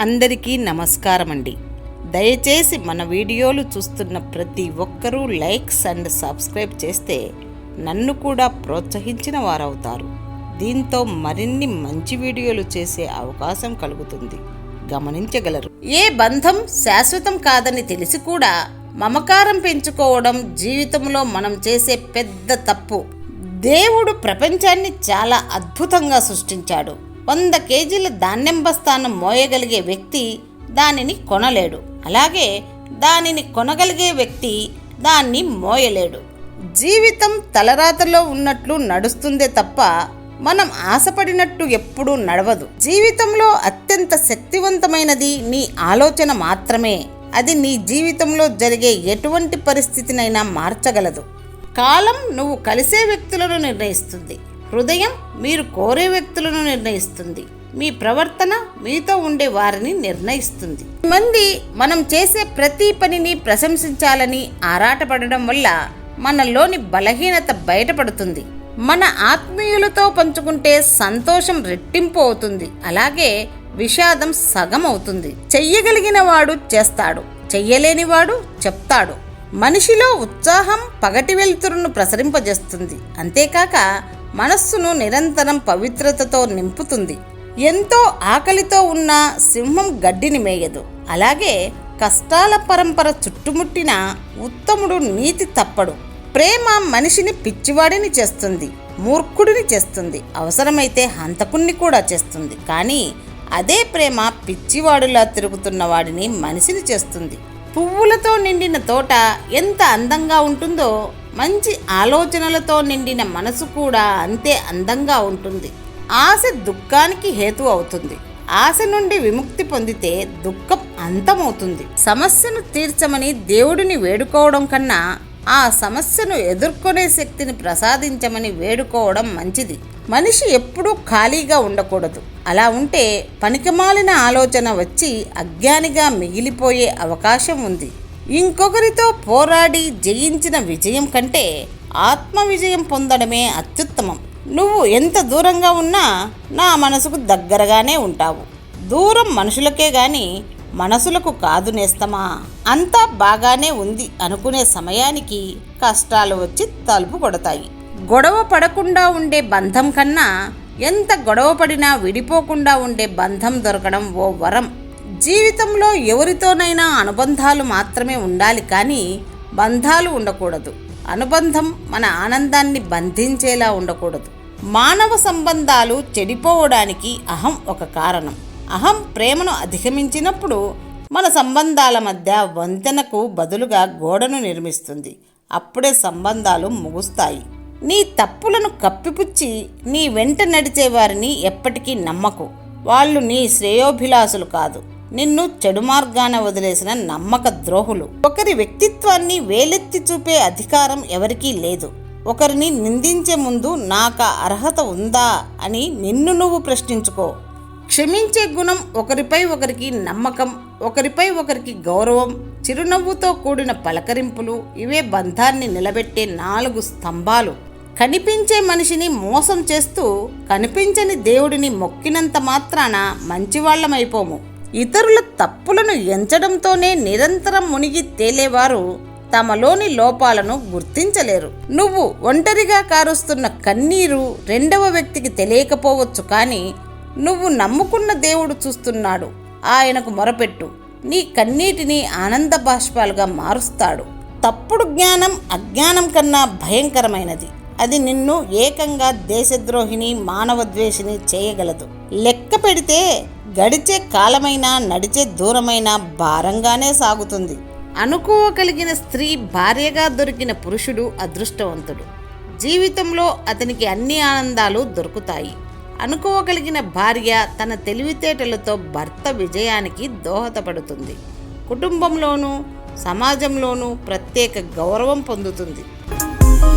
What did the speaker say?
అందరికీ నమస్కారం అండి. దయచేసి మన వీడియోలు చూస్తున్న ప్రతి ఒక్కరూ లైక్స్ అండ్ సబ్స్క్రైబ్ చేస్తే నన్ను కూడా ప్రోత్సహించిన వారవుతారు. దీంతో మరిన్ని మంచి వీడియోలు చేసే అవకాశం కలుగుతుంది, గమనించగలరు. ఏ బంధం శాశ్వతం కాదని తెలిసి కూడా మమకారం పెంచుకోవడం జీవితంలో మనం చేసే పెద్ద తప్పు. దేవుడు ప్రపంచాన్ని చాలా అద్భుతంగా సృష్టించాడు. 100 కేజీల ధాన్యం బస్తాను మోయగలిగే వ్యక్తి దానిని కొనలేడు. అలాగే దానిని కొనగలిగే వ్యక్తి దాన్ని మోయలేడు. జీవితం తలరాతలో ఉన్నట్లు నడుస్తుందే తప్ప మనం ఆశపడినట్టు ఎప్పుడూ నడవదు. జీవితంలో అత్యంత శక్తివంతమైనది నీ ఆలోచన మాత్రమే. అది నీ జీవితంలో జరిగే ఎటువంటి పరిస్థితినైనా మార్చగలదు. కాలం నువ్వు కలిసే వ్యక్తులను నిర్ణయిస్తుంది. హృదయం మీరు కోరే వ్యక్తులను నిర్ణయిస్తుంది. మీ ప్రవర్తన మీతో ఉండే వారిని నిర్ణయిస్తుంది. మంది మనం చేసే ప్రతి పనిని ప్రశంసించాలని ఆరాటపడడం వల్ల మనలోని బలహీనత బయటపడుతుంది. మన ఆత్మీయులతో పంచుకుంటే సంతోషం రెట్టింపు అవుతుంది. అలాగే విషాదం సగం అవుతుంది. చెయ్యగలిగిన వాడు చేస్తాడు, చెయ్యలేనివాడు చెప్తాడు. మనిషిలో ఉత్సాహం పగటి వెలుతురును ప్రసరింపజేస్తుంది. అంతేకాక మనస్సును నిరంతరం పవిత్రతతో నింపుతుంది. ఎంతో ఆకలితో ఉన్న సింహం గడ్డిని మేయదు. అలాగే కష్టాల పరంపర చుట్టుముట్టిన ఉత్తముడు నీతి తప్పడు. ప్రేమ మనిషిని పిచ్చివాడిని చేస్తుంది, మూర్ఖుడిని చేస్తుంది, అవసరమైతే హంతకుణ్ణి కూడా చేస్తుంది. కానీ అదే ప్రేమ పిచ్చివాడులా తిరుగుతున్న వాడిని మనిషిని చేస్తుంది. పువ్వులతో నిండిన తోట ఎంత అందంగా ఉంటుందో మంచి ఆలోచనలతో నిండిన మనసు కూడా అంతే అందంగా ఉంటుంది. ఆశ దుఃఖానికి హేతు అవుతుంది. ఆశ నుండి విముక్తి పొందితే దుఃఖం అంతమవుతుంది. సమస్యను తీర్చమని దేవుడిని వేడుకోవడం కన్నా ఆ సమస్యను ఎదుర్కొనే శక్తిని ప్రసాదించమని వేడుకోవడం మంచిది. మనిషి ఎప్పుడూ ఖాళీగా ఉండకూడదు. అలా ఉంటే పనికిమాలిన ఆలోచన వచ్చి అజ్ఞానిగా మిగిలిపోయే అవకాశం ఉంది. ఇంకొకరితో పోరాడి జయించిన విజయం కంటే ఆత్మ విజయం పొందడమే అత్యుత్తమం. నువ్వు ఎంత దూరంగా ఉన్నా నా మనసుకు దగ్గరగానే ఉంటావు. దూరం మనుషులకే గాని మనసులకు కాదు నేస్తమా. అంతా బాగానే ఉంది అనుకునే సమయానికి కష్టాలు వచ్చి తలుపు కొడతాయి. గొడవ పడకుండా ఉండే బంధం కన్నా ఎంత గొడవ పడినా విడిపోకుండా ఉండే బంధం దొరకడం ఓ వరం. జీవితంలో ఎవరితోనైనా అనుబంధాలు మాత్రమే ఉండాలి, కానీ బంధాలు ఉండకూడదు. అనుబంధం మన ఆనందాన్ని బంధించేలా ఉండకూడదు. మానవ సంబంధాలు చెడిపోవడానికి అహం ఒక కారణం. అహం ప్రేమను అధిగమించినప్పుడు మన సంబంధాల మధ్య వంతెనకు బదులుగా గోడను నిర్మిస్తుంది. అప్పుడే సంబంధాలు ముగుస్తాయి. నీ తప్పులను కప్పిపుచ్చి నీ వెంట నడిచే వారిని ఎప్పటికీ నమ్మకు. వాళ్ళు నీ శ్రేయోభిలాసులు కాదు, నిన్ను చెడు మార్గాన వదిలేసిన నమ్మక ద్రోహులు. ఒకరి వ్యక్తిత్వాన్ని వేలెత్తి చూపే అధికారం ఎవరికీ లేదు. ఒకరిని నిందించే ముందు నాకు అర్హత ఉందా అని నిన్ను నువ్వు ప్రశ్నించుకో. క్షమించే గుణం, ఒకరిపై ఒకరికి నమ్మకం, ఒకరిపై ఒకరికి గౌరవం, చిరునవ్వుతో కూడిన పలకరింపులు, ఇవే బంధాన్ని నిలబెట్టే 4 స్తంభాలు. కనిపించే మనిషిని మోసం చేస్తూ కనిపించని దేవుడిని మొక్కినంత మాత్రాన మంచివాళ్లమైపోము. ఇతరుల తప్పులను ఎంచడంతోనే నిరంతరం మునిగి తేలేవారు తమలోని లోపాలను గుర్తించలేరు. నువ్వు ఒంటరిగా కారుస్తున్న కన్నీరు రెండవ వ్యక్తికి తెలియకపోవచ్చు, కానీ నువ్వు నమ్ముకున్న దేవుడు చూస్తున్నాడు. ఆయనకు మొరపెట్టు. నీ కన్నీటిని ఆనంద బాష్పాలుగా మారుస్తాడు. తప్పుడు జ్ఞానం అజ్ఞానం కన్నా భయంకరమైనది. అది నిన్ను ఏకంగా దేశద్రోహిని, మానవద్వేషిని చేయగలదు. లెక్క పెడితే గడిచే కాలమైనా నడిచే దూరమైనా భారంగానే సాగుతుంది. అనుకోగలిగిన స్త్రీ భార్యగా దొరికిన పురుషుడు అదృష్టవంతుడు. జీవితంలో అతనికి అన్ని ఆనందాలు దొరుకుతాయి. అనుకోగలిగిన భార్య తన తెలివితేటలతో భర్త విజయానికి దోహదపడుతుంది. కుటుంబంలోనూ సమాజంలోనూ ప్రత్యేక గౌరవం పొందుతుంది.